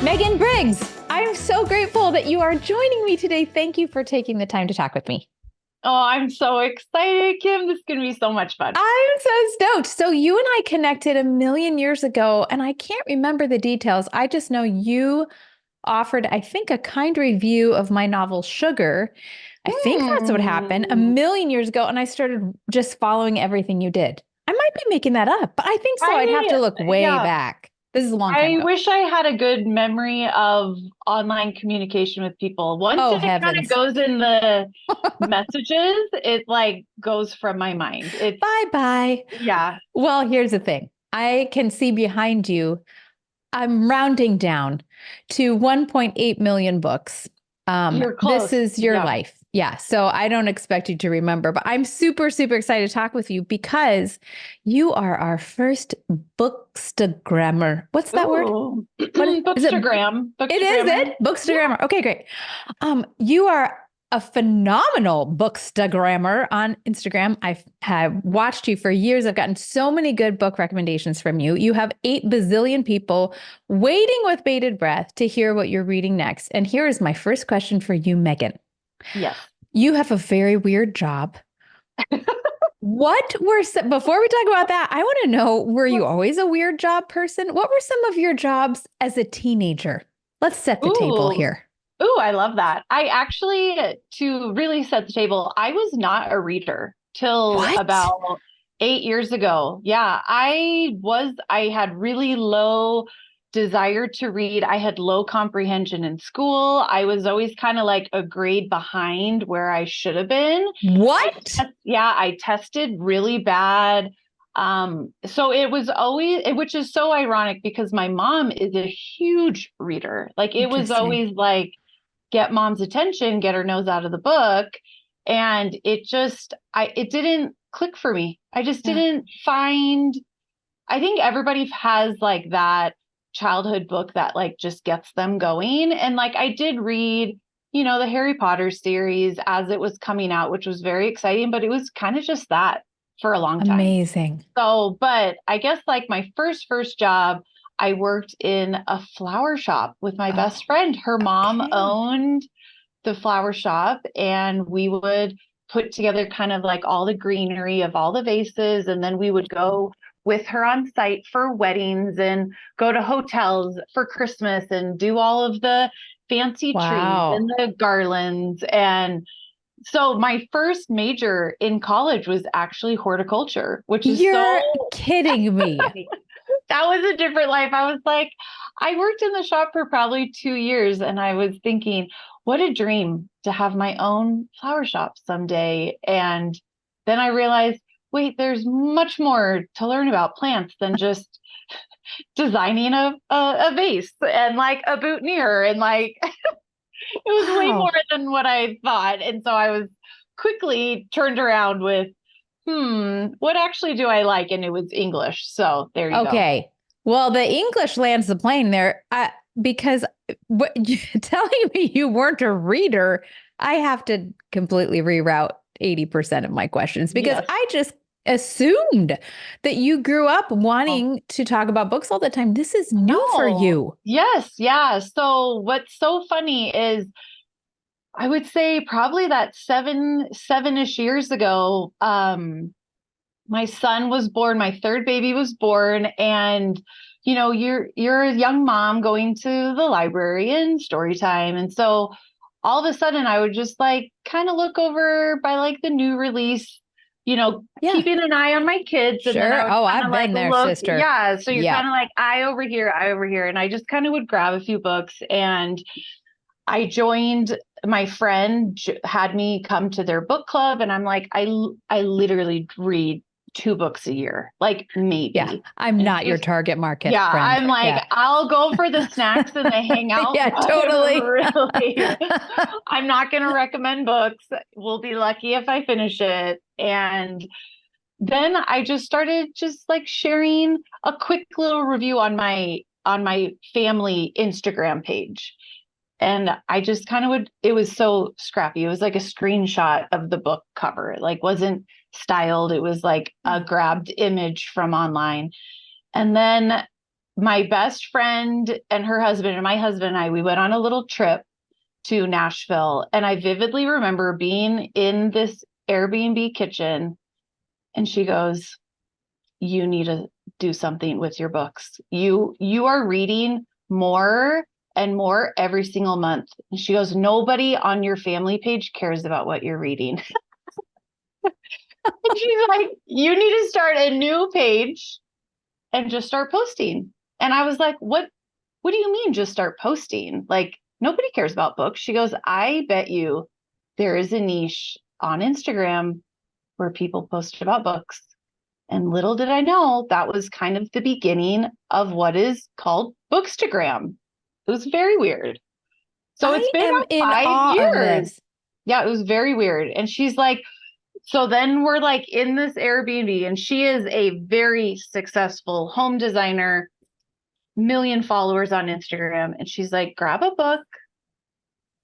Meagan Briggs, I'm so grateful that you are joining me today. Thank you for taking the time to talk with me. Oh, I'm so excited, Kim. This is going to be so much fun. I'm so stoked. So you and I connected a million years ago, and I can't remember the details. I just know you offered, I think, a kind review of my novel, Sugar. I think that's what happened a million years ago, and I started just following everything you did. I might be making that up, but I think so. I'd have to look way Yeah, back. This is a long time I ago. wish I had a good memory of online communication with people. Once Oh, it kind of heavens. goes in the messages, it like goes from my mind. It's, Bye-bye. yeah. Well, here's the thing. I can see behind you, I'm rounding down to 1.8 million books. You're This close. is your Yeah. life. Yeah. So I don't expect you to remember, but I'm super, super excited to talk with you because you are our first bookstagrammer. What's that word? Ooh. What is it? Bookstagram. It is Bookstagrammer. it? Bookstagrammer. Okay, great. You are a phenomenal bookstagrammer on Instagram. Have watched you for years. I've gotten so many good book recommendations from you. You have 8 bazillion people waiting with bated breath to hear what you're reading next. And here is my first question for you, Meagan. Yes. You have a very weird job. Before we talk about that, I want to know, were you always a weird job person? What were some of your jobs as a teenager? Let's set the table Ooh. here. Ooh, I love that. I actually, to really set the table, I was not a reader till What? about 8 years ago. Yeah, I had really low desire to read. I had low comprehension in school. I was always kind of like a grade behind where I should have been. What? I tested really bad. So it was always, which is so ironic because my mom is a huge reader. Like it was Interesting. always like, get mom's attention, get her nose out of the book. And it didn't click for me. I just Yeah. didn't find, I think everybody has like that childhood book that like just gets them going. And like I did read, the Harry Potter series as it was coming out, which was very exciting, but it was kind of just that for a long time. Amazing. So, but I guess like my first job, I worked in a flower shop with my Oh, best friend. Her mom okay. owned the flower shop, and we would put together kind of like all the greenery of all the vases. And then we would go with her on site for weddings and go to hotels for Christmas and do all of the fancy trees and Wow. the garlands. And so my first major in college was actually horticulture, which is so, You're kidding me. that was a different life. I was like, I worked in the shop for probably 2 years and I was thinking, what a dream to have my own flower shop someday. And then I realized, wait, there's much more to learn about plants than just designing a vase and like a boutonniere and like it was way more Wow. than what I thought. And so I was quickly turned around with, what actually do I like? And it was English. So there you go. Okay. Well, the English lands the plane there because telling me you weren't a reader, I have to completely reroute 80% of my questions because Yes. I just assumed that you grew up Oh, wanting to talk about books all the time. This is new for no. you. Yes. Yeah. So what's so funny is I would say probably that seven-ish years ago, my son was born, my third baby was born, and you're a young mom going to the library and story time. And so all of a sudden I would just like kind of look over by like the new release, Yeah, keeping an eye on my kids. And then I sure. would Oh, kind of I've like been there, look, sister. yeah. So you're Yeah. kind of like eye over here. And I over here. And I just kind of would grab a few books, and I joined, my friend had me come to their book club, and I'm like, I literally read 2 books a year, like Yeah. maybe. I'm And not your target market yeah, friend. I'm like, Yeah. I'll go for the snacks and the hangout, Yeah, but totally. really, I'm not going to recommend books. We'll be lucky if I finish it. And then I just started just like sharing a quick little review on my family Instagram page. And I just kind of it was so scrappy. It was like a screenshot of the book cover. It like wasn't styled. It was like a grabbed image from online. And then my best friend and her husband and my husband and I, we went on a little trip to Nashville. And I vividly remember being in this Airbnb kitchen and she goes, you need to do something with your books. You are reading more and more every single month. And she goes, nobody on your family page cares about what you're reading. And she's like, you need to start a new page and just start posting. And I was like, what do you mean just start posting? Like, nobody cares about books. She goes, I bet you there is a niche on Instagram where people post about books. And little did I know that was kind of the beginning of what is called Bookstagram. It was very weird. So it's I been am about in 5 awe of years. this. Yeah, it was very weird. And she's like, so then we're like in this Airbnb, and she is a very successful home designer, million followers on Instagram. And she's like, grab a book,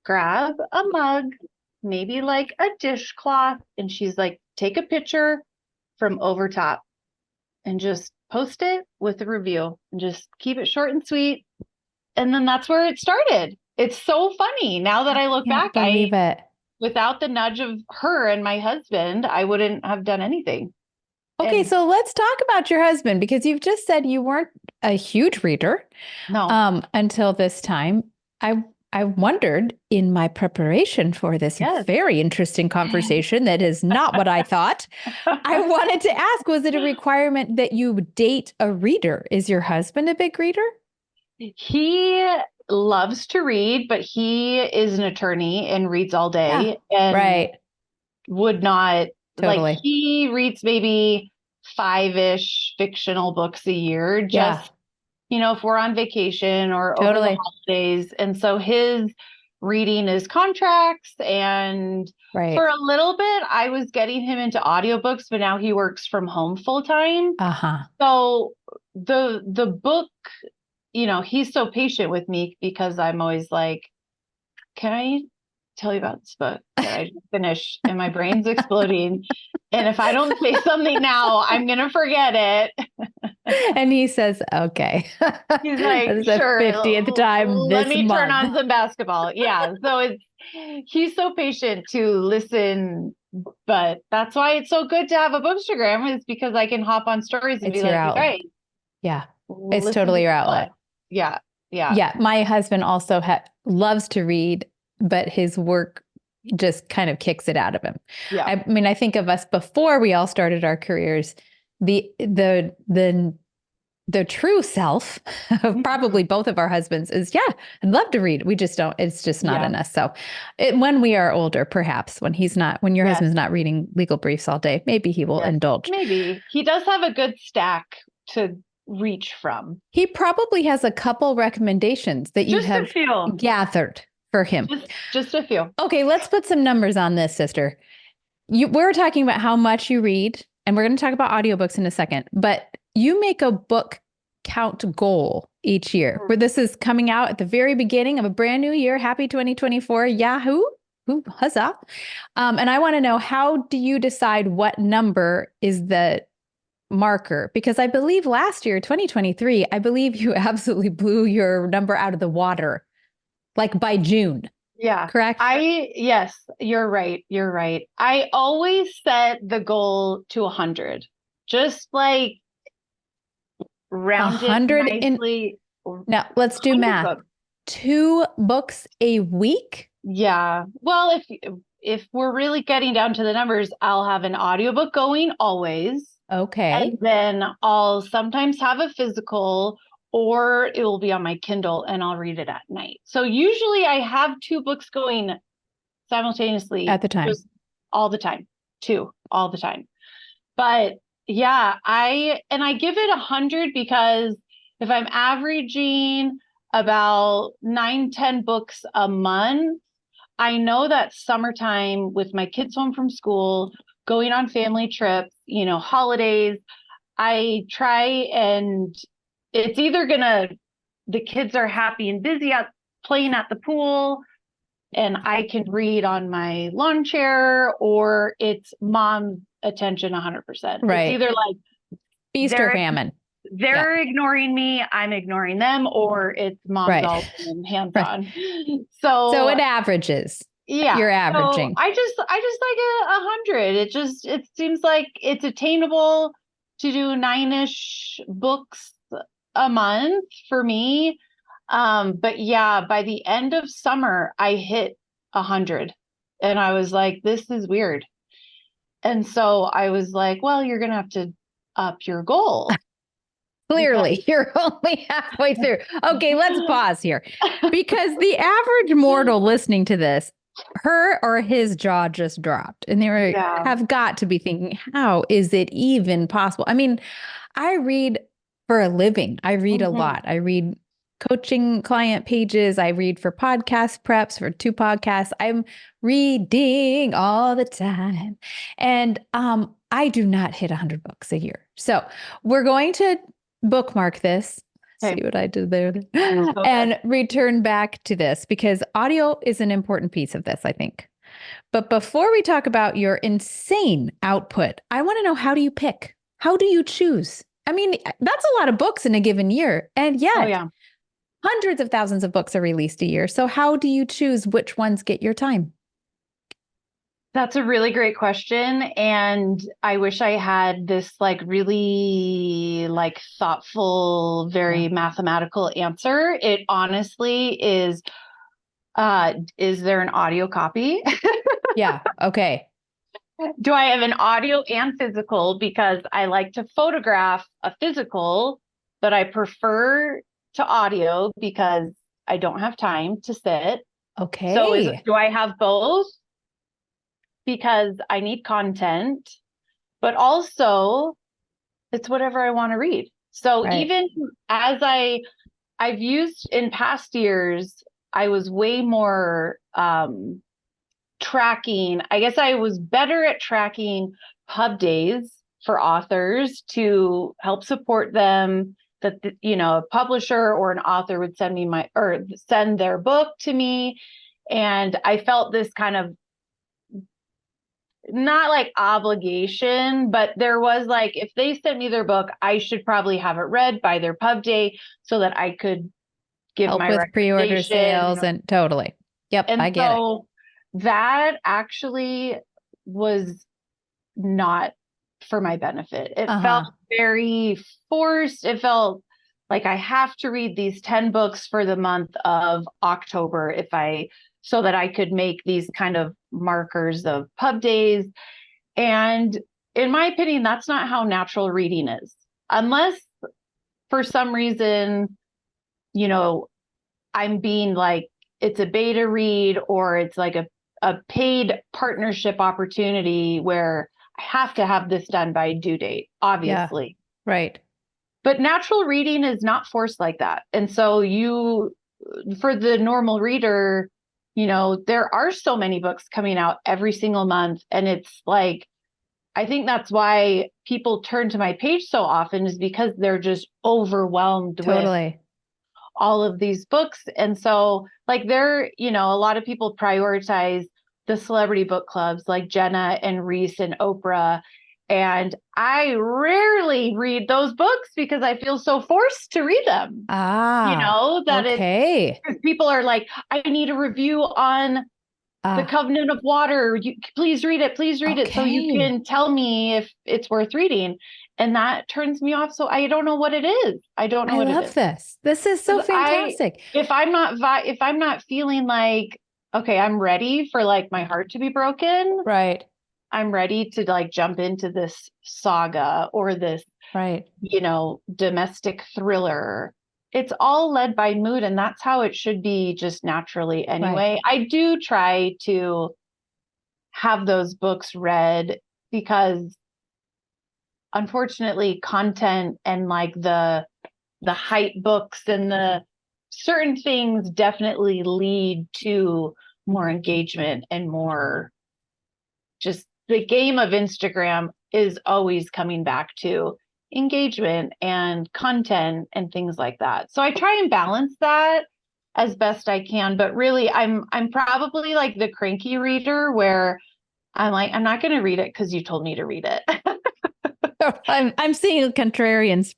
grab a mug, maybe like a dishcloth. And she's like, take a picture from over top and just post it with a review and just keep it short and sweet. And then that's where it started. It's so funny. Now that I look Can't back, believe it. without the nudge of her and my husband, I wouldn't have done anything. Okay, And so let's talk about your husband because you've just said you weren't a huge reader no, until this time. I wondered in my preparation for this yes. very interesting conversation that is not what I thought. I wanted to ask, was it a requirement that you date a reader? Is your husband a big reader? He loves to read, but he is an attorney and reads all day and Right. would not like, Totally. he reads maybe 5-ish fictional books a year, Yeah. just, if we're on vacation or over the Totally. holidays. And so his reading is contracts. And Right. for a little bit, I was getting him into audiobooks, but now he works from home full time. Uh-huh. So the book, he's so patient with me because I'm always like, can I tell you about this book that I just finished? And my brain's exploding. And if I don't say something now, I'm going to forget it. And he says, okay. He's like, That's the sure, 50th time let this me turn on month. some basketball. Yeah. So he's so patient to listen, but that's why it's so good to have a bookstagram, is because I can hop on stories and It's be your like, outlet. hey, Yeah. It's listen totally to your the outlet. book. Yeah. Yeah. Yeah. My husband also loves to read, but his work just kind of kicks it out of him. Yeah. I mean, I think of us before we all started our careers, the true self of probably both of our husbands is, yeah, I'd love to read. We just don't, it's just not in us. So when we are older, perhaps when your husband's not reading legal briefs all day, maybe he will indulge. Maybe. He does have a good stack to reach from. He probably has a couple recommendations that you have gathered for him. Just a few. Okay, let's put some numbers on this, sister. We're talking about how much you read, and we're going to talk about audiobooks in a second, but you make a book count goal each year, where this is coming out at the very beginning of a brand new year. Happy 2024. Yahoo. Ooh, huzzah. And I want to know, how do you decide what number is the marker? Because I believe last year, 2023, I believe you absolutely blew your number out of the water, like by June. Yeah. Correct? Yes, you're right. You're right. I always set the goal to 100. Just like rounded 100 nicely. Now, let's do math. Books. 2 books a week? Yeah. Well, if we're really getting down to the numbers, I'll have an audiobook going always. Okay. And then I'll sometimes have a physical, or it will be on my Kindle and I'll read it at night. So usually I have 2 books going simultaneously At the time. just all the time. 2 all the time. But yeah, I give it 100 because if I'm averaging about 9-10 books a month, I know that summertime with my kids home from school, going on family trips, holidays, I try, and it's either the kids are happy and busy out playing at the pool and I can read on my lawn chair, or it's mom's attention 100%. Right. It's either like feast or famine. Yeah. they're ignoring me, I'm ignoring them, or it's mom's Right. all in hands Right. on. So So it averages. yeah. You're So averaging. I just like a hundred. It seems like it's attainable to do 9-ish books a month for me. But yeah, by the end of summer, I hit 100 and I was like, this is weird. And so I was like, well, you're going to have to up your goal because Clearly, you're only halfway through. Okay, let's pause here because the average mortal listening to this, her or his jaw just dropped and yeah. have got to be thinking, how is it even possible? I mean, I read for a living. I read a Mhm. lot. I read coaching client pages. I read for podcast preps for 2 podcasts. I'm reading all the time. And I do not hit 100 books a year. So we're going to bookmark this. See Okay. what I did there? So good. And return back to this because audio is an important piece of this, I think. But before we talk about your insane output, I want to know, how do you pick? How do you choose? I mean, that's a lot of books in a given year. And Oh yet, yeah. hundreds of thousands of books are released a year. So, how do you choose which ones get your time? That's a really great question. And I wish I had this like really like thoughtful, Yeah. very mathematical answer. It honestly is there an audio copy? Yeah. Okay. Do I have an audio and physical? Because I like to photograph a physical, but I prefer to audio because I don't have time to sit. So Okay. do I have both? Because I need content, but also it's whatever I want to read. So Right. even as I've used in past years, I was way more tracking. I guess I was better at tracking pub days for authors to help support them. That a publisher or an author would send their book to me, and I felt this kind of not like obligation, but there was like, if they sent me their book, I should probably have it read by their pub day so that I could give Help my with pre-order recommendation. sales and totally. Yep. And I get it. so that actually was not for my benefit. It Uh felt huh. very forced. It felt like I have to read these 10 books for the month of October so that I could make these kind of markers of pub days. And in my opinion, that's not how natural reading is. Unless for some reason, you know, I'm being like, it's a beta read or it's like a paid partnership opportunity where I have to have this done by due date, Yeah. obviously. Right. But natural reading is not forced like that. And so for the normal reader, there are so many books coming out every single month. And it's like, I think that's why people turn to my page so often is because they're just overwhelmed with Totally. all of these books. And so like a lot of people prioritize the celebrity book clubs like Jenna and Reese and Oprah. And I rarely read those books because I feel so forced to read them. Ah, That it's okay. because people are like, I need a review on the Ah, Covenant of Water. Please read it. Please read it so you okay. can tell me if it's worth reading. And that turns me off. So I don't know what it is. I don't know I what it love is. this. This is so 'Cause fantastic. if I'm not feeling like, okay, I'm ready for like my heart to be broken, Right. I'm ready to like jump into this saga or this, Right. domestic thriller. It's all led by mood, and that's how it should be just naturally Right. anyway. I do try to have those books read because unfortunately content and like the hype books and the certain things definitely lead to more engagement and more just the game of Instagram is always coming back to engagement and content and things like that. So I try and balance that as best I can, but really I'm probably like the cranky reader where I'm like, I'm not going to read it because you told me to read it. I'm seeing contrarians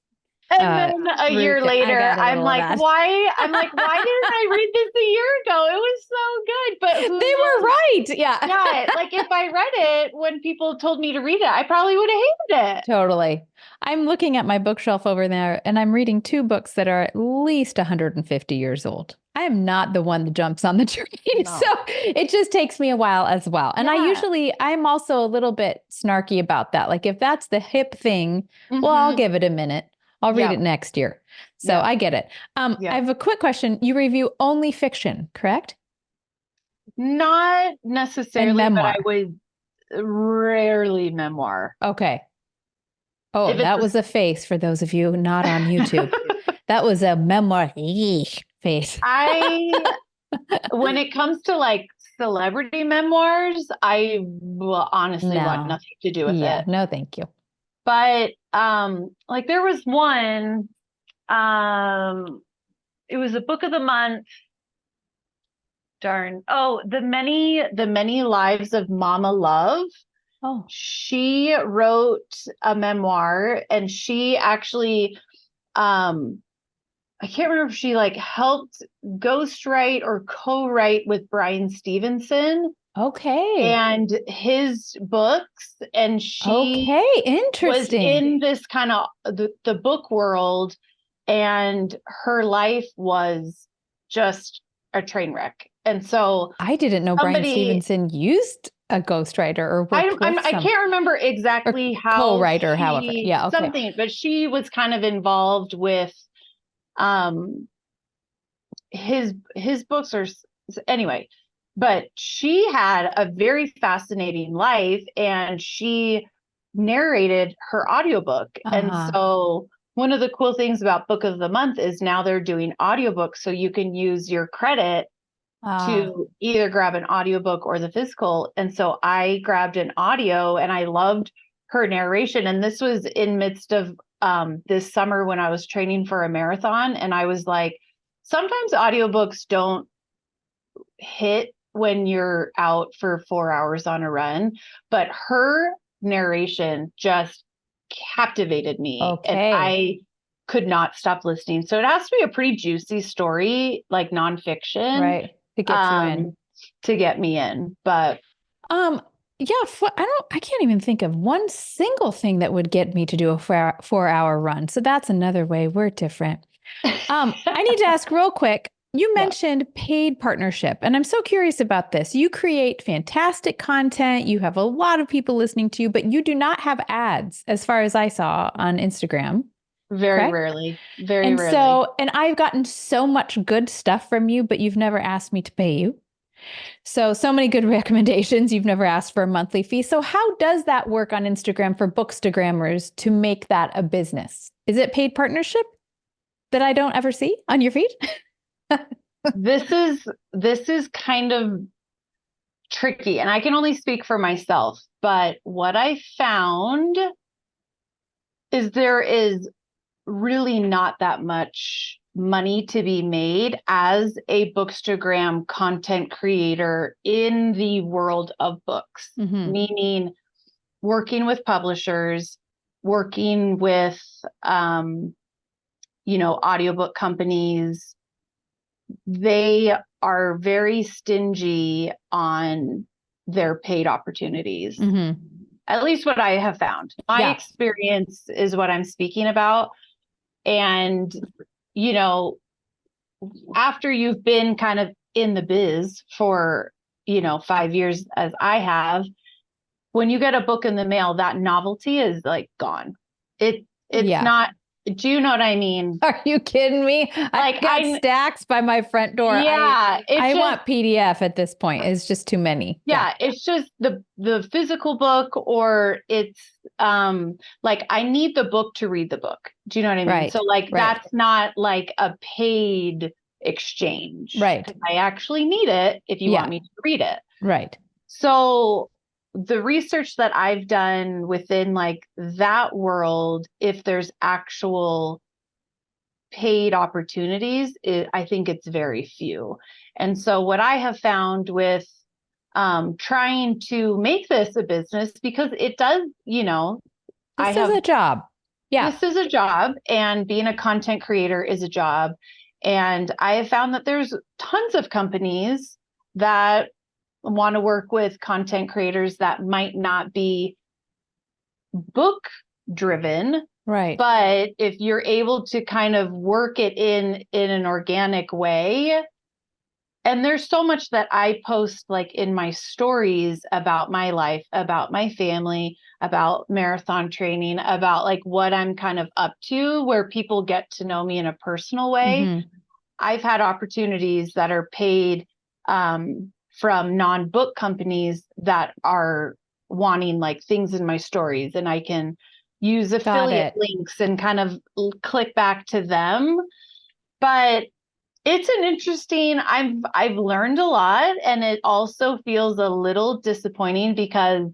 And then a year I later, got a little of that. why didn't I read this a year ago? It was so good. But who They were knows? right. Yeah. Yeah, like if I read it when people told me to read it, I probably would have hated it. Totally. I'm looking at my bookshelf over there and I'm reading two books that are at least 150 years old. I am not the one that jumps on the train. No. So it just takes me a while as well. And Yeah. I'm also a little bit snarky about that. Like if that's the hip thing, well, I'll Mm-hmm. give it a minute. I'll read Yep. it next year. So Yep. I get it. I Yep. have a quick question. You review only fiction, correct? Not And necessarily, but I memoir. would rarely memoir. Okay. Oh, If it's that was a face for those of you not on YouTube. That was a memoir face. when it comes to like celebrity memoirs, I will honestly want No. nothing to do with Yeah, it. no, thank you. But like there was one, um, it was a book of the month. Darn. Oh, the many lives of Mama Love. Oh, She wrote a memoir and she actually I can't remember if she like helped ghostwrite or co-write with Brian Stevenson okay. and his books, and she Okay, was interesting. in this kind of the book world, and her life was just a train wreck. And so I didn't know Brian somebody Stevenson used a ghostwriter or I worked with I some can't remember or exactly how co-writer, however. she Yeah, okay. something, but she was kind of involved with um his books are anyway, but she had a very fascinating life and she narrated her audiobook. And Uh-huh. so one of the cool things about book of the month is now they're doing audiobooks, so you can use your credit Ah, to either grab an audiobook or the physical. And so I grabbed an audio and I loved her narration. And this was in midst of this summer when I was training for a marathon. And I was like, sometimes audiobooks don't hit when you're out for 4 hours on a run, but her narration just captivated me. And okay. I could not stop listening. So it has to be a pretty juicy story, like nonfiction, Right. To get you in. um, to get me in. But Yeah, I can't even think of one single thing that would get me to do a 4 hour run. So that's another way we're different. I need to ask real quick. You yeah, mentioned paid partnership, and I'm so curious about this. You create fantastic content. You have a lot of people listening to you, but you do not have ads, as far as I saw on Instagram, very correct? rarely, very And rarely. so, and I've gotten so much good stuff from you, but you've never asked me to pay you. So many good recommendations. You've never asked for a monthly fee. So how does that work on Instagram for bookstagrammers to make that a business? Is it paid partnership that I don't ever see on your feed? This is kind of tricky, and I can only speak for myself, but what I found is there is really not that much money to be made as a bookstagram content creator in the world of books, Mm-hmm. meaning working with publishers, working with audiobook companies. They are very stingy on their paid opportunities. Mm-hmm. At least what I have found. My Yeah. experience is what I'm speaking about. And, you know, after you've been kind of in the biz for, 5 years as I have, when you get a book in the mail, that novelty is like gone. It's Yeah. not, do you know what I mean? Are you kidding me? Like I've got stacks by my front door. yeah, I it's just, want PDF at this point. It's just too many. Yeah. yeah, it's just the physical book, or it's like I need the book to read the book. Do you know what I mean? Right. So like Right. that's not like a paid exchange. Right. I actually need it if you want Yeah. me to read it. Right. So the research that I've done within like that world, if there's actual paid opportunities, I think it's very few. And so what I have found with trying to make this a business, because it does, This I is have, a job. Yeah. this is a job, and being a content creator is a job. And I have found that there's tons of companies that want to work with content creators that might not be book driven, Right. but if you're able to kind of work it in an organic way. And there's so much that I post like in my stories about my life, about my family, about marathon training, about like what I'm kind of up to, where people get to know me in a personal way. Mm-hmm. I've had opportunities that are paid from non-book companies that are wanting like things in my stories, and I can use Got affiliate it. links and kind of click back to them. But it's an interesting, I've learned a lot, and it also feels a little disappointing because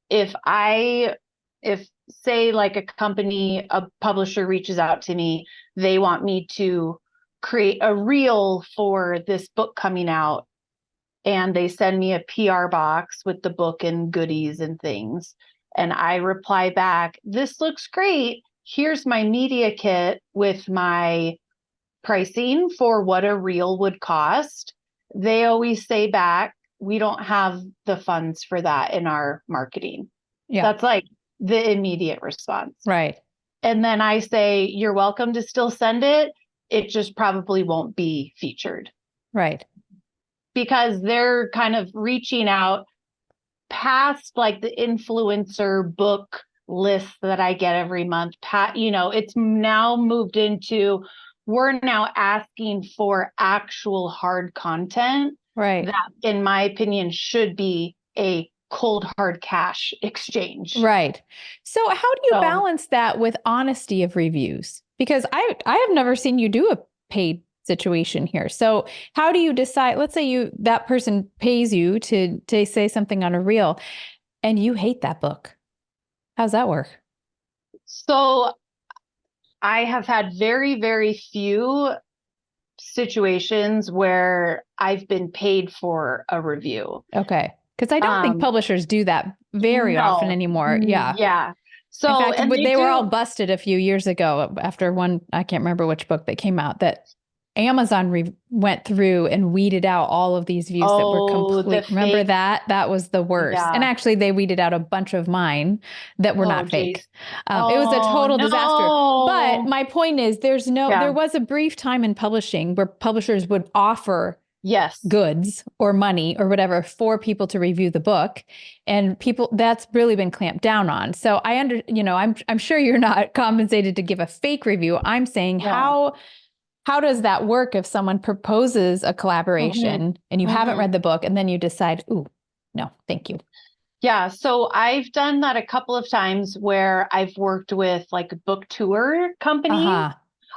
if I if say like a company, a publisher reaches out to me, they want me to create a reel for this book coming out, and they send me a PR box with the book and goodies and things. And I reply back, this looks great. Here's my media kit with my pricing for what a reel would cost. They always say back, we don't have the funds for that in our marketing. Yeah. That's like the immediate response. Right. And then I say, you're welcome to still send it. It just probably won't be featured, Right. because they're kind of reaching out past like the influencer book list that I get every month. It's now moved into, we're now asking for actual hard content Right. that, in my opinion, should be a cold hard cash exchange. Right. So how do you So, balance that with honesty of reviews? Because I have never seen you do a paid situation here. So how do you decide, let's say that person pays you to say something on a reel and you hate that book. How's that work? so I have had very, very few situations where I've been paid for a review. Okay. Because I don't think Um, publishers do that very often no, anymore. Yeah. yeah. In So, fact, and they they were all do. busted a few years ago after one, I can't remember which book that came out, that Amazon went through and weeded out all of these views that were Oh, the complete. Remember fake. that? That was the worst. And Yeah. actually, they weeded out a bunch of mine that were Oh, not geez. fake. It was a Oh, total disaster. But no. my point is, there Yeah. was a brief time in publishing where publishers would offer Yes. goods or money or whatever for people to review the book, and people, that's really been clamped down on. So I'm sure you're not compensated to give a fake review. I'm saying, No. how does that work if someone proposes a Hmm. collaboration and you haven't Hmm. read the book and then you decide, ooh, no, thank you. Yeah. So I've done that a couple of times where I've worked with like book tour companies. Uh-huh.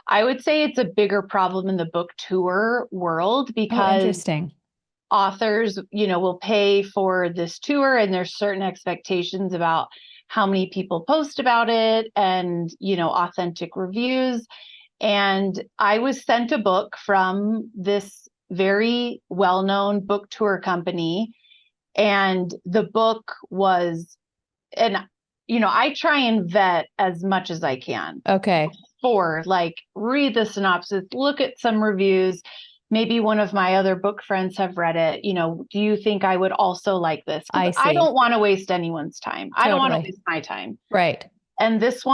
I would say it's a bigger problem in the book tour world Oh, because interesting. authors, will pay for this tour, and there's certain expectations about how many people post about it, and, authentic reviews. And I was sent a book from this very well-known book tour company, and the book was, and I try and vet as much as I can Okay. for like read the synopsis, look at some reviews. Maybe one of my other book friends have read it. Do you think I would also like this? I Because I don't see. want to waste anyone's time. I don't want to Totally. waste my time. Right. And this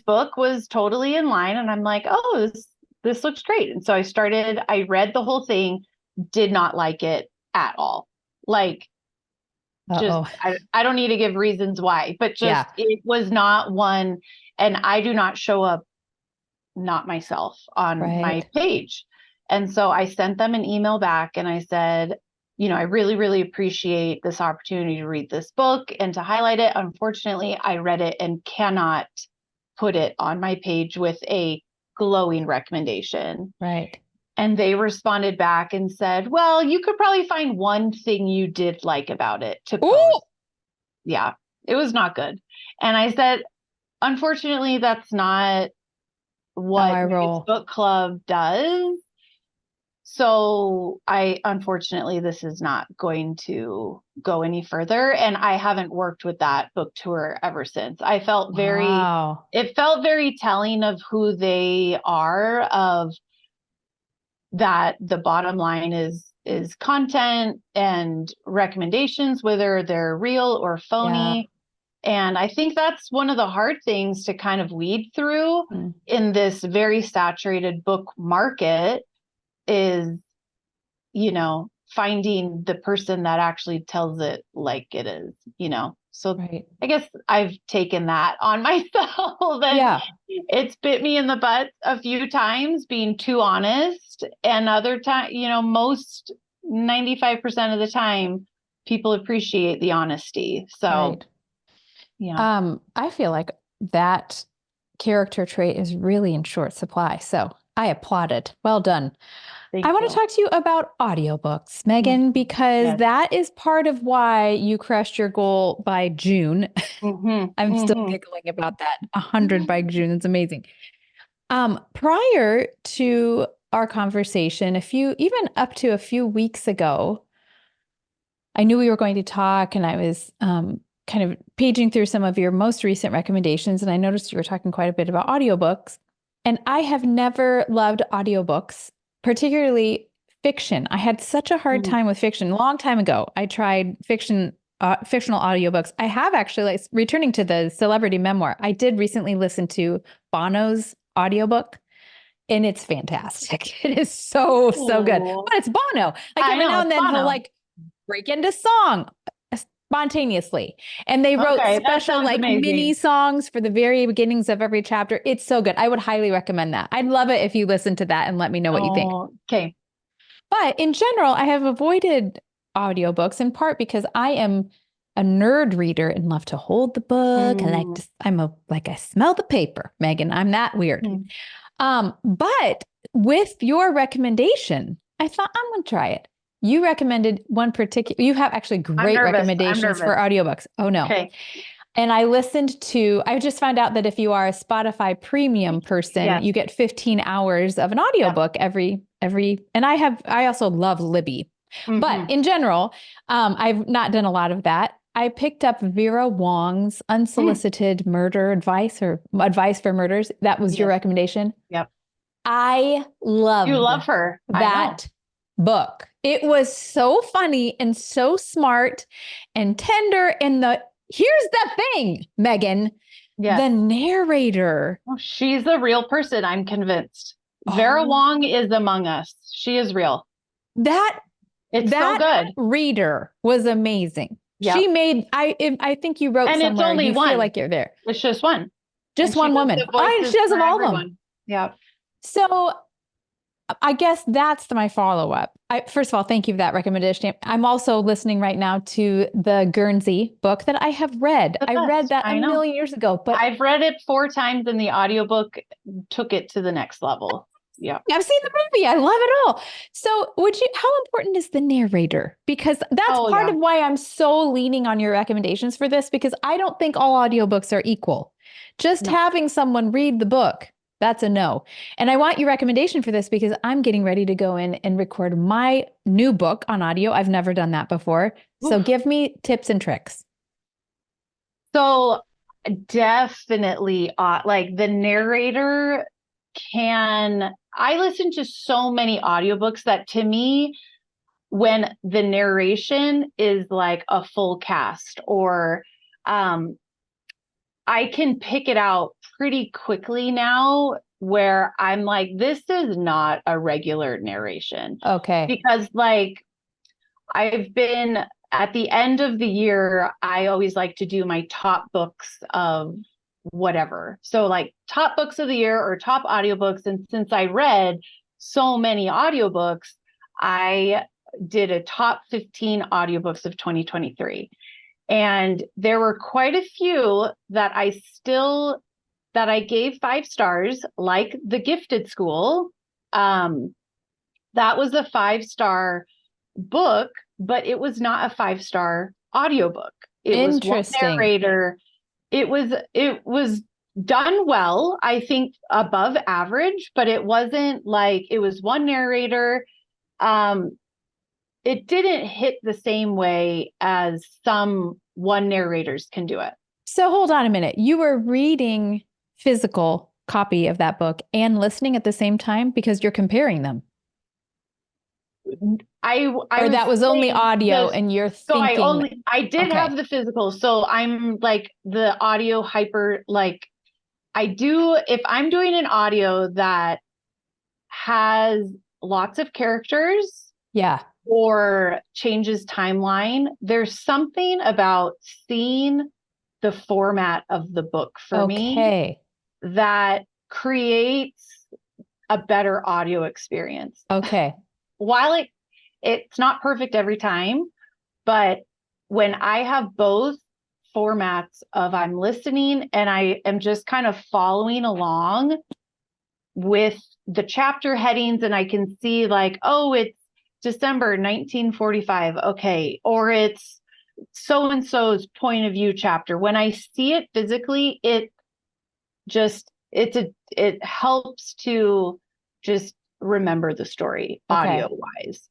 book was totally in line. And I'm like, oh, this looks great. And so I read the whole thing, did not like it at all. Like, just, Uh-oh. I don't need to give reasons why, but just Yeah. it was not one. And I do not show up not myself on my Right. page. And so I sent them an email back and I said, I really, really appreciate this opportunity to read this book and to highlight it. Unfortunately, I read it and cannot put it on my page with a glowing recommendation. Right. And they responded back and said, well, you could probably find one thing you did like about it to Ooh. post. Yeah, it was not good. And I said, unfortunately, that's not How what I Megan's roll. book club does. So unfortunately, this is not going to go any further. And I haven't worked with that book tour ever since. Wow. It felt very telling of who they are, of that the bottom line is content and recommendations, whether they're real or Yeah. phony. And I think that's one of the hard things to kind of weed through Mm, in this very saturated book market is, finding the person that actually tells it like it is. So right. I guess I've taken that on myself, and Yeah. it's bit me in the butt a few times being too honest. And other time, most 95% of the time, people appreciate the honesty. So, Right. yeah, I feel like that character trait is really in short supply. So I applaud it. Well done. I thank want to you. talk to you about audiobooks, Megan, Mhm. because Yes. that is part of why you crushed your goal by June. Hmm. I'm still Hmm. giggling about that. 100 by June. It's amazing. Prior to our conversation, even up to a few weeks ago, I knew we were going to talk, and I was kind of paging through some of your most recent recommendations, and I noticed you were talking quite a bit about audiobooks. And I have never loved audiobooks, particularly fiction. I had such a hard Hmm. time with fiction. A long time ago, I tried fictional audiobooks. I have actually, like, returning to the celebrity memoir, I did recently listen to Bono's audiobook. And it's fantastic. It is so, so good. Oh, But it's Bono. Like I every know now and it's then he'll Bono. like break into song spontaneously. And they wrote Okay, that special sounds like mini amazing. songs for the very beginnings of every chapter. It's so good. I would highly recommend that. I'd love it if you listen to that and let me know what you think. Oh, okay. But in general, I have avoided audiobooks in part because I am a nerd reader and love to hold the book. Mm, I smell the paper, Megan. I'm that weird. mm. But with your recommendation, I thought I'm going to try it. You recommended one particular, you have actually I'm great nervous. I'm recommendations for nervous. audiobooks. Oh no. Okay. And I just found out that if you are a Spotify premium person, Yes. you get 15 hours of an Yep. audiobook and I also love Libby. But Hmm. in general, I've not done a lot of that. I picked up Vera Wong's Mm. Unsolicited Murder Advice or Advice for Murders. That was your Yes. recommendation. Yep. I You loved love her. I know. that book. It was so funny and so smart and tender. And here's the thing, Megan, Yes. the narrator. Oh, she's a real person. I'm convinced. Vera Oh, Wong is among us. She is real. that It's so that good. reader was amazing. Yep. I think you wrote And it's somewhere only you feel one. like you're there. It's just one. Just And she one does woman. the voices She does for of all of them. everyone. Yep. So I guess that's my follow-up. First of all, thank you for that recommendation. I'm also listening right now to the Guernsey book that I have read. The I read best. that a I know. million years ago, but I've read it 4 times and the audiobook took it to the next level. Yeah. I've seen the movie. I love it all. So, how important is the narrator? Because that's Oh, part yeah. of why I'm so leaning on your recommendations for this, because I don't think all audiobooks are equal. Just No. having someone read the book, that's a no. And I want your recommendation for this because I'm getting ready to go in and record my new book on audio. I've never done that before. So, Oof. give me tips and tricks. So definitely, like the narrator I listen to so many audiobooks that to me, when the narration is like a full cast, or um, I can pick it out pretty quickly now, where I'm like, this is not a regular narration. Okay. Because like I've been at the end of the year, I always like to do my top books of whatever. So like top books of the year or top audiobooks. And since I read so many audiobooks, I did a top 15 audiobooks of 2023. And there were quite a few that I gave 5 stars, like The Gifted School. That was a 5-star book, but it was not a 5-star audiobook. It was one Interesting. narrator. It was done well, I think above average, but it wasn't like, it was one narrator. um, it didn't hit the same way as some one narrators can do it. So hold on a minute. You were reading physical copy of that book and listening at the same time because you're comparing them. I Or was that was only saying audio just and you're so thinking, I did okay, have the physical. So I'm like the audio hyper, like I do, if I'm doing an audio that has lots of characters yeah, or changes timeline, there's something about seeing the format of the book for me okay, that creates a better audio experience. okay, While it's not perfect every time, but when I have both formats of I'm listening and I am just kind of following along with the chapter headings and I can see like, oh, it's December 1945. Okay. Or it's so and so's point of view chapter. When I see it physically, it helps to just remember the story okay. audio wise.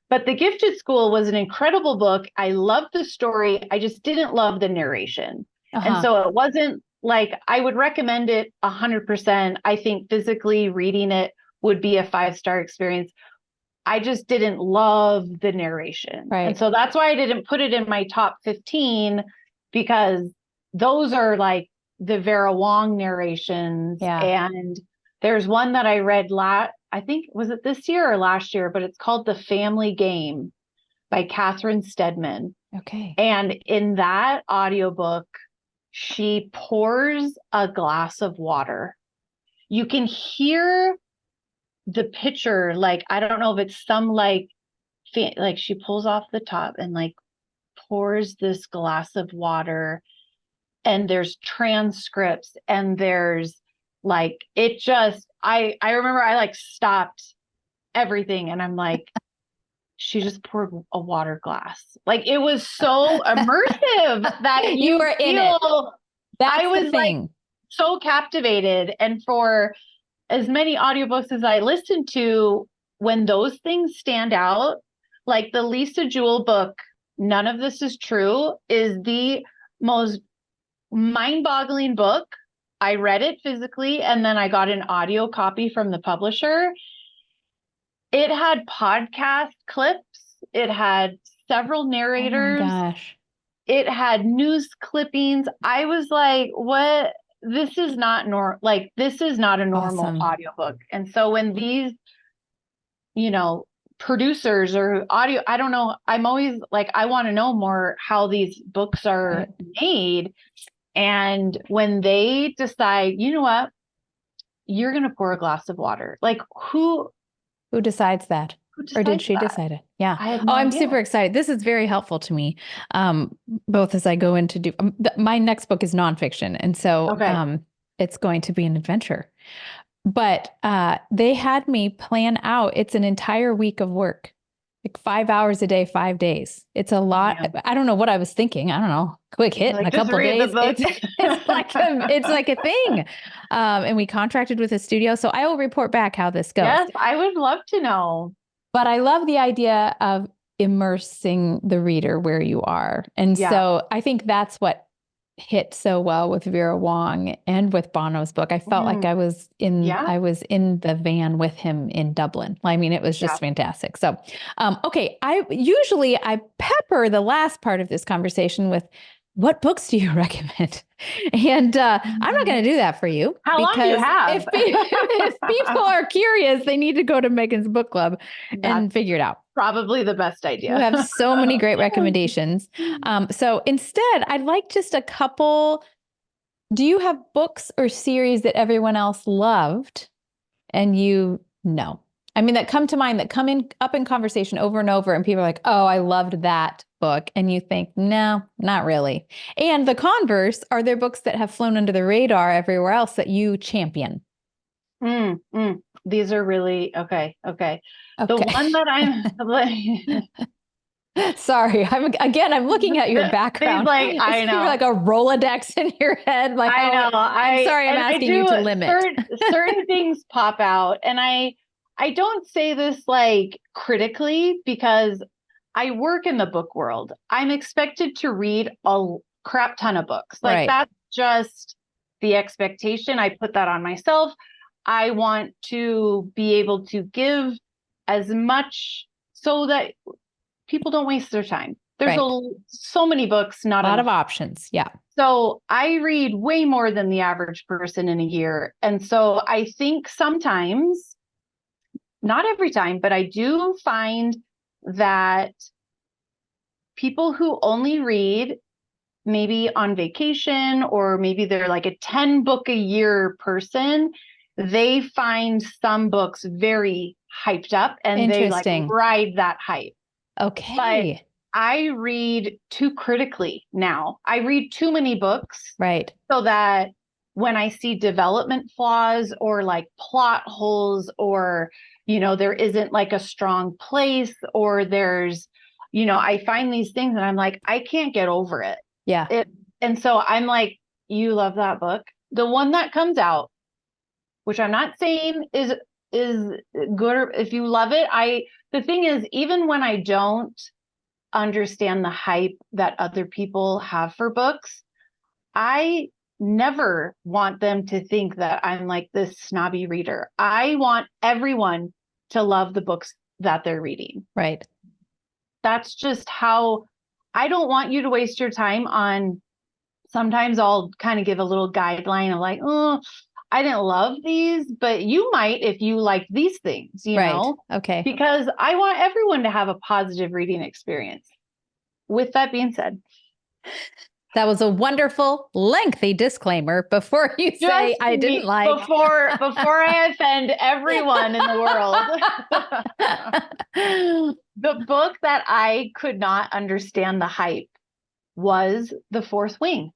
But The Gifted School was an incredible book. I loved the story. I just didn't love the narration. And Uh-huh. so it wasn't like I would recommend it 100%. I think physically reading it would be a 5-star experience. I just didn't love the narration. And Right. so that's why I didn't put it in my top 15 because those are like the Vera Wong narrations. Yeah. And there's one that I read I think, was it this year or last year, but it's called The Family Game by Catherine Stedman. Okay. And in that audiobook, she pours a glass of water. You can hear the picture, like, I don't know if it's some like she pulls off the top and like pours this glass of water and there's transcripts and there's like it just I remember I like stopped everything and I'm like she just poured a water glass. Like it was so immersive that You you were in it. feel I That's the was like thing. so captivated. And for as many audiobooks as I listened to, when those things stand out, like the Lisa Jewell book, None of This Is True, is the most mind-boggling book. I read it physically and then I got an audio copy from the publisher. It had podcast clips, it had several Oh my narrators, gosh. it had news clippings. I was like, what? This is not this is not a normal Awesome. audiobook. And so when these, you know, producers or audio, I don't know, I'm always like, I want to know more how these books are Right. made. And when they decide, you know what, you're going to pour a glass of water, like Who decides that? who Or did decides she that? decide it? Yeah. I have Oh, no I'm idea. super excited. This is very helpful to me, both as I go into my next book is nonfiction, and so Okay. it's going to be an adventure. But they had me plan out. It's an entire week of work, like 5 hours a day, 5 days. It's a lot. Man. I don't know what I was thinking. I don't know. Quick hit in Like a just couple read the days. book. It's like a thing. And we contracted with a studio, so I will report back how this goes. Yes, I would love to know. But I love the idea of immersing the reader where you are. And Yeah. so I think that's what hit so well with Vera Wong and with Bono's book. I felt like I was in the van with him in Dublin. I mean, it was just fantastic. So, okay, I pepper the last part of this conversation with what books do you recommend? And I'm not going to do that for you. How long do you have? If people are curious, they need to go to Meagan's book club and figure it out. Probably the best idea. You have so many great recommendations. So instead, I'd like just a couple. Do you have books or series that everyone else loved and you know? I mean, that come to mind, that come up in conversation over and over, and people are like, oh, I loved that book. And you think, no, not really. And the converse, are there books that have flown under the radar everywhere else that you champion? These are really okay. The one that I'm sorry, I'm looking at your background. Like, I know, you're like a Rolodex in your head. Like, I know. I'm sorry, I'm asking you to limit. Certain things pop out, and I don't say this like critically because I work in the book world. I'm expected to read a crap ton of books. Like Right. that's just the expectation. I put that on myself. I want to be able to give as much so that people don't waste their time. There's Right. so many books, A not lot enough. of options. Yeah. So I read way more than the average person in a year. And so I think sometimes, not every time, but I do find that people who only read maybe on vacation, or maybe they're like a 10 book a year person, they find some books very hyped up and they like Interesting. ride that hype. But Okay. I read too critically now. I read too many books Right. so that when I see development flaws or like plot holes, or, there isn't like a strong place, or there's, I find these things and I'm like, I can't get over it. Yeah. And so I'm like, you love that book. The one that comes out, which I'm not saying is good, or if you love it, the thing is, even when I don't understand the hype that other people have for books, I never want them to think that I'm like this snobby reader. I want everyone to love the books that they're reading. Right. That's just how. I don't want you to waste your time on. Sometimes I'll kind of give a little guideline of like, oh, I didn't love these, but you might if you like these things, Right. Okay. because I want everyone to have a positive reading experience. With that being said, That was a wonderful, lengthy disclaimer before you say just I didn't like. before I offend everyone in the world. The book that I could not understand the hype was The Fourth Wing.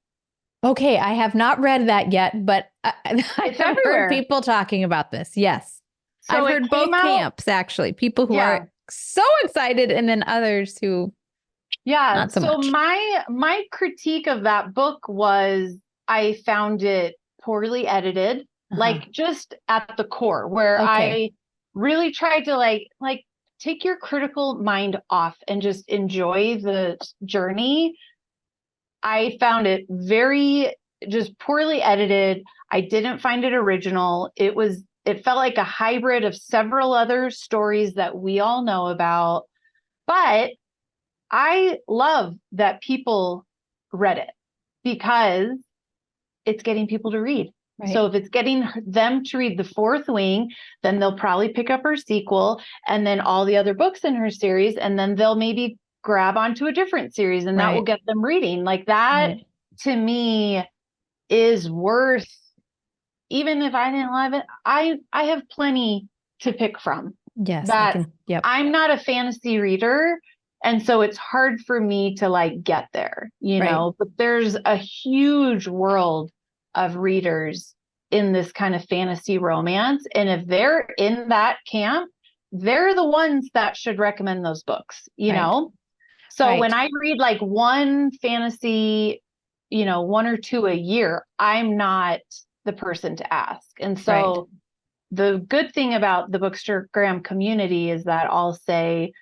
Okay, I have not read that yet, but I have everywhere. heard people talking about this. Yes. So I've it heard both came out- camps, actually. People who Yeah. are so excited, and then others who Yeah. not so much. my critique of that book was I found it poorly edited, like just at the core, where Okay. I really tried to like take your critical mind off and just enjoy the journey. I found it very just poorly edited. I didn't find it original. It felt like a hybrid of several other stories that we all know about. But I love that people read it because it's getting people to read. Right. So if it's getting them to read The Fourth Wing, then they'll probably pick up her sequel and then all the other books in her series, and then they'll maybe grab onto a different series, and that will get them reading. Like that to me is worth, even if I didn't love it, I have plenty to pick from. Yes. Yep. I'm not a fantasy reader. And so it's hard for me to like get there, but there's a huge world of readers in this kind of fantasy romance. And if they're in that camp, they're the ones that should recommend those books, know? So when I read like one fantasy, one or two a year, I'm not the person to ask. And so the good thing about the Bookstagram community is that I'll say,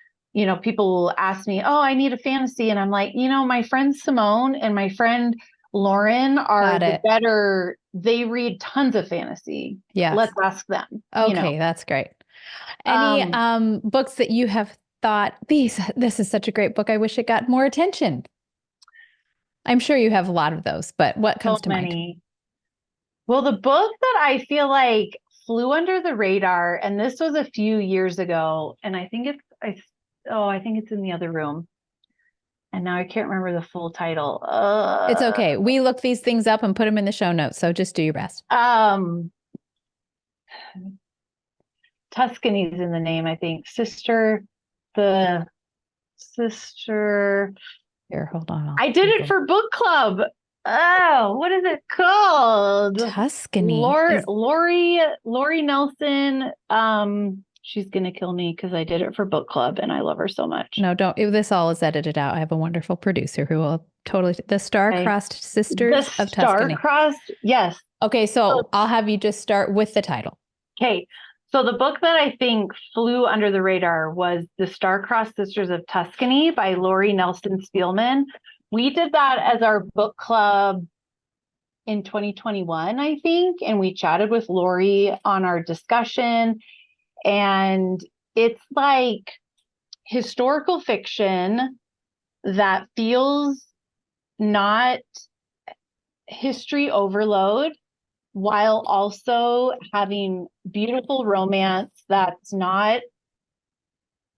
people will ask me, oh, I need a fantasy. And I'm like, my friend Simone and my friend Lauren are better. They read tons of fantasy. Yeah. Let's ask them. Okay. That's great. Any books that you have thought, this is such a great book, I wish it got more attention? I'm sure you have a lot of those, but what comes to mind? Well, the book that I feel like flew under the radar, and this was a few years ago, and I think it's in the other room. And now I can't remember the full title. It's okay. We look these things up and put them in the show notes, so just do your best. Tuscany's in the name, I think. Sister. Here, hold on. I did it for book club. Oh, what is it called? Tuscany. Lori Nelson. She's gonna kill me because I did it for book club and I love her so much. No, don't. This all is edited out. I have a wonderful producer who will totally. The Star-Crossed Sisters of Tuscany. Star-Crossed, yes. Okay, so I'll have you just start with the title. Okay, So the book that I think flew under the radar was The Star-Crossed Sisters of Tuscany by Lori Nelson Spielman. We did that as our book club in 2021, I think, and we chatted with Lori on our discussion. And it's like historical fiction that feels not history overload while also having beautiful romance that's not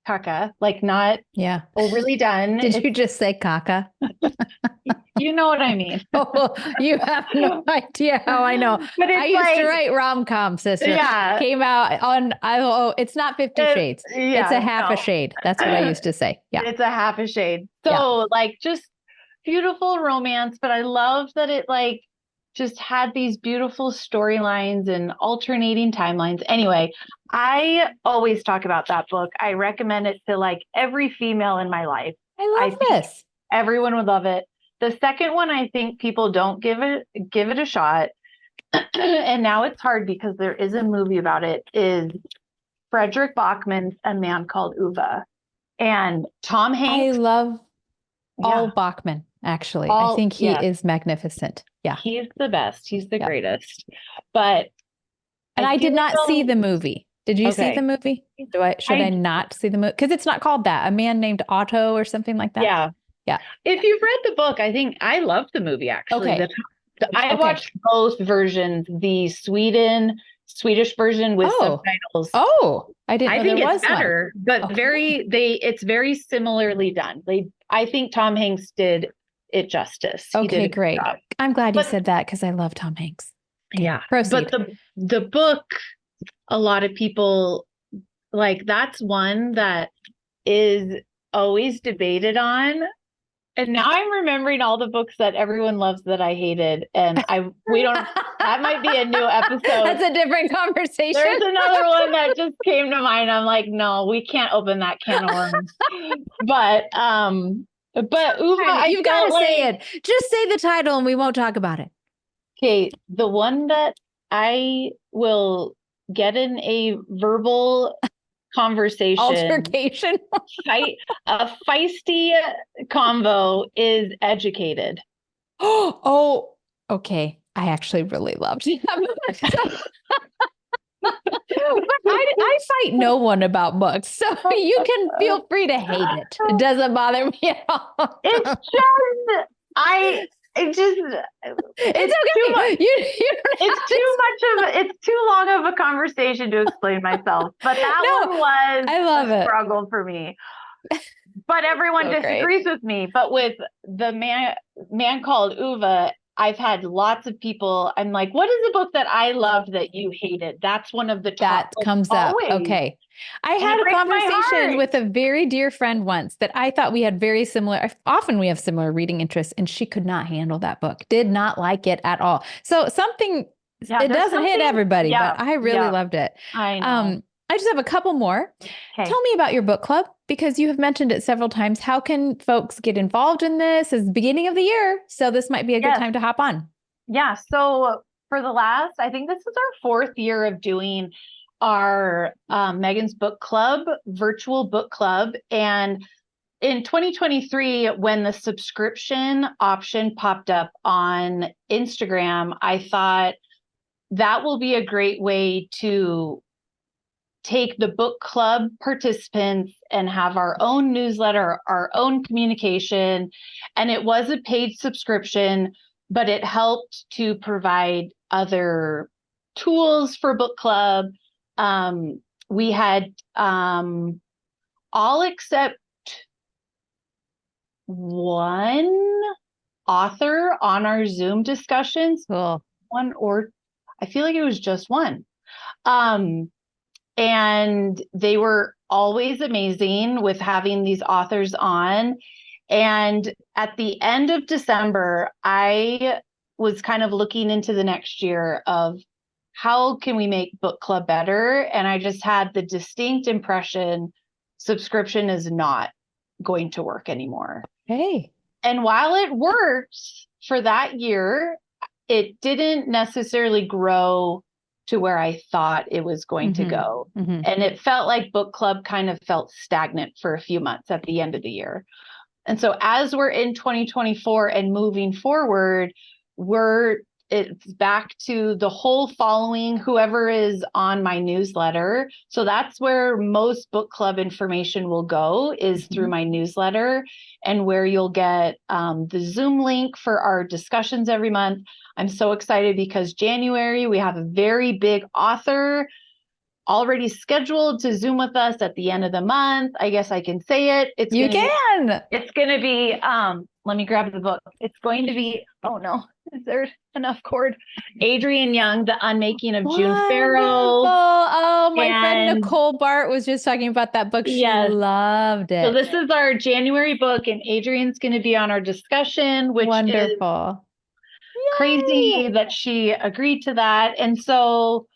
caca, like not Yeah. overly done. Did you just say caca? You know what I mean. Oh, you have no idea how I know. But it's I used like, to write rom-com, sister. yeah, Came out on, it's not 50 Shades. It's a half a no. shade. That's what I used to say. Yeah. It's a half a shade. Yeah. So like just beautiful romance, but I love that it like just had these beautiful storylines and alternating timelines. Anyway, I always talk about that book. I recommend it to like every female in my life. I love think this. everyone would love it. The second one, I think people don't give it a shot. And now it's hard because there is a movie about it, is Frederick Bachman's A Man Called Uwe. And Tom I Hanks. love all Yeah. Bachman, actually. I think he is magnificent. Yeah. He's the best. He's the Yep. greatest. But And I did not see feel- the movie. Did you see Okay. the movie? Should I not see the movie? Because it's not called that. A Man Named Otto or something like that. Yeah. Yeah. If you've read the book, I think I love the movie actually. Okay. I watched both versions, the Swedish version with subtitles. Oh, I didn't know think there it's was better, one. but it's very similarly done. I think Tom Hanks did it justice. He Okay, did a good great. job. I'm glad you said that because I love Tom Hanks. Okay, Yeah. proceed. But the book, a lot of people like, that's one that is always debated on. And now I'm remembering all the books that everyone loves that I hated. And that might be a new episode. That's a different conversation. There's another one that just came to mind. I'm like, no, we can't open that can of worms. But Uwe, you've got to say it. Just say the title and we won't talk about it. Okay, the one that I will get in a verbal conversation, altercation, a feisty convo is Educated. Oh, okay. I actually really loved it. But I fight no one about books, so you can feel free to hate it. It doesn't bother me at all. It's okay. It's too long of a conversation to explain myself. But that one was a struggle for me. But everyone disagrees with me. But with The Man Called Uwe, I've had lots of people. I'm like, what is the book that I loved that you hated? That's one of the top. That comes up. Okay. I had a conversation with a very dear friend once that I thought we had very similar. Often we have similar reading interests, and she could not handle that book. Did not like it at all. So it doesn't hit everybody, but I really loved it. I know. I just have a couple more. Okay. Tell me about your book club, because you have mentioned it several times. How can folks get involved in this? It's the beginning of the year, so this might be a good time to hop on. Yeah. So for I think this is our 4th year of doing our Meagan's Book Club, virtual book club. And in 2023, when the subscription option popped up on Instagram, I thought that will be a great way to take the book club participants and have our own newsletter, our own communication. And it was a paid subscription, but it helped to provide other tools for book club. We had all except one author on our Zoom discussions. Cool. I feel like it was just one. And they were always amazing with having these authors on. And at the end of December, I was kind of looking into the next year of how can we make book club better? And I just had the distinct impression subscription is not going to work anymore. Hey. And while it worked for that year, it didn't necessarily grow to where I thought it was going to go. And it felt like book club kind of felt stagnant for a few months at the end of the year. And so as we're in 2024 and moving forward, it's back to the whole following, whoever is on my newsletter. So that's where most book club information will go, is through my newsletter, and where you'll get the Zoom link for our discussions every month. I'm so excited because January, we have a very big author already scheduled to Zoom with us at the end of the month. I guess I can say it. It's going to be, let me grab the book. It's going to be, oh no, is there enough cord? Adrienne Young, The Unmaking of June Farrow. Oh, my friend Nicole Bart was just talking about that book. She loved it. So this is our January book, and Adrienne's going to be on our discussion, which wonderful. Is crazy that she agreed to that. And so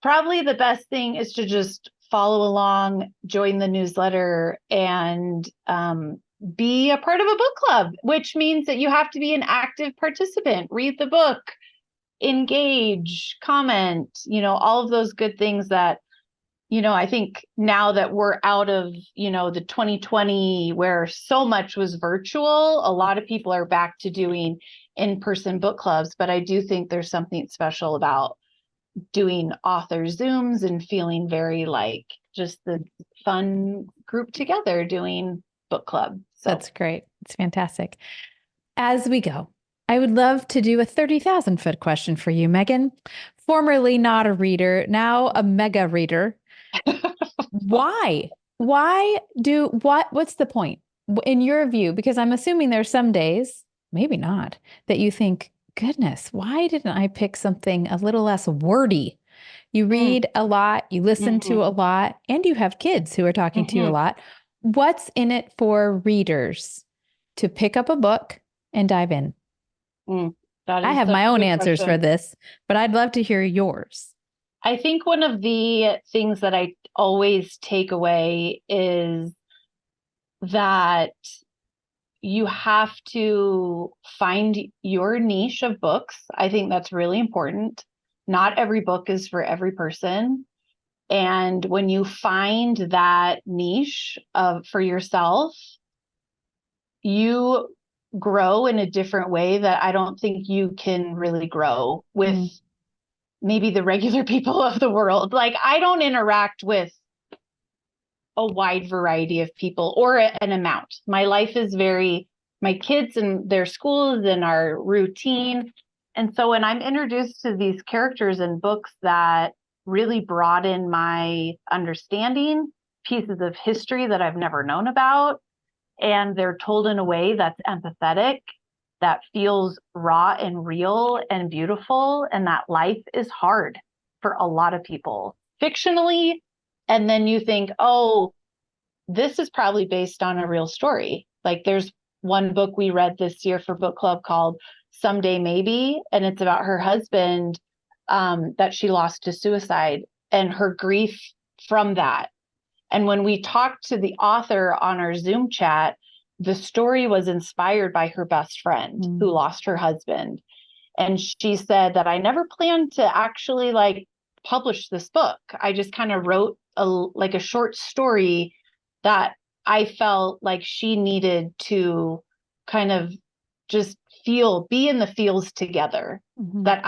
probably the best thing is to just follow along, join the newsletter, and be a part of a book club, which means that you have to be an active participant, read the book, engage, comment, all of those good things that, I think now that we're out of, the 2020 where so much was virtual, a lot of people are back to doing in-person book clubs. But I do think there's something special about doing author Zooms and feeling very like just the fun group together doing book club. So that's great. It's fantastic. As we go, I would love to do a 30,000-foot question for you, Meagan. Formerly not a reader, now a mega reader. Why? What's the point in your view? Because I'm assuming there's some days, maybe not, that you think, goodness, why didn't I pick something a little less wordy? You read a lot, you listen to a lot, and you have kids who are talking to you a lot. What's in it for readers to pick up a book and dive in? I have my own answers for this, but I'd love to hear yours. I think one of the things that I always take away is that you have to find your niche of books. I think that's really important. Not every book is for every person. And when you find that niche for yourself, you grow in a different way that I don't think you can really grow with maybe the regular people of the world. Like, I don't interact with a wide variety of people or an amount. My life is my kids and their schools and our routine. And so when I'm introduced to these characters in books that really broaden my understanding, pieces of history that I've never known about, and they're told in a way that's empathetic, that feels raw and real and beautiful, and that life is hard for a lot of people fictionally. And then you think, oh, this is probably based on a real story. Like, there's one book we read this year for book club called Someday Maybe, and it's about her husband that she lost to suicide and her grief from that. And when we talked to the author on our Zoom chat, the story was inspired by her best friend who lost her husband. And she said that I never planned to actually publish this book. I just kind of wrote a short story that I felt like she needed to kind of just be in the feels together. That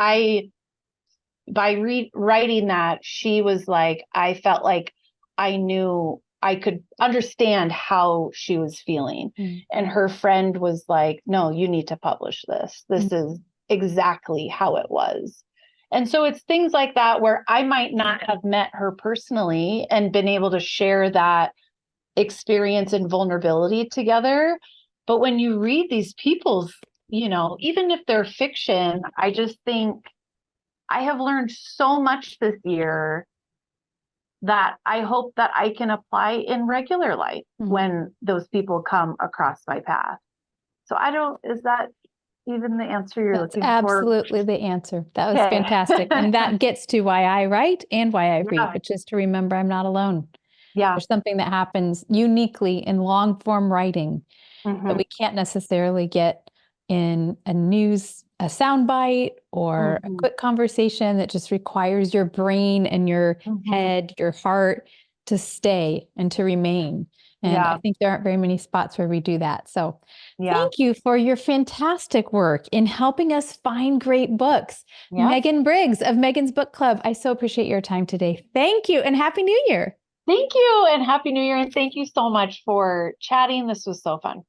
by writing that, she was like, I felt like I knew I could understand how she was feeling. And her friend was like, no, you need to publish this. This is exactly how it was. And so it's things like that where I might not have met her personally and been able to share that experience and vulnerability together. But when you read these people's, even if they're fiction, I just think I have learned so much this year that I hope that I can apply in regular life when those people come across my path. So is that even the answer you're looking for? Absolutely the answer. That was fantastic. And that gets to why I write and why I read, which is to remember I'm not alone. Yeah. There's something that happens uniquely in long form writing that we can't necessarily get in a news a soundbite or a Mhm. quick conversation that just requires your brain and your Mhm. head, your heart to stay and to remain. And I Yeah. think there aren't very many spots where we do that. So Yeah. thank you for your fantastic work in helping us find great books. Yeah. Meagan Briggs of Meagan's Book Club, I so appreciate your time today. Thank you and Happy New Year. Thank you and Happy New Year. And thank you so much for chatting. This was so fun.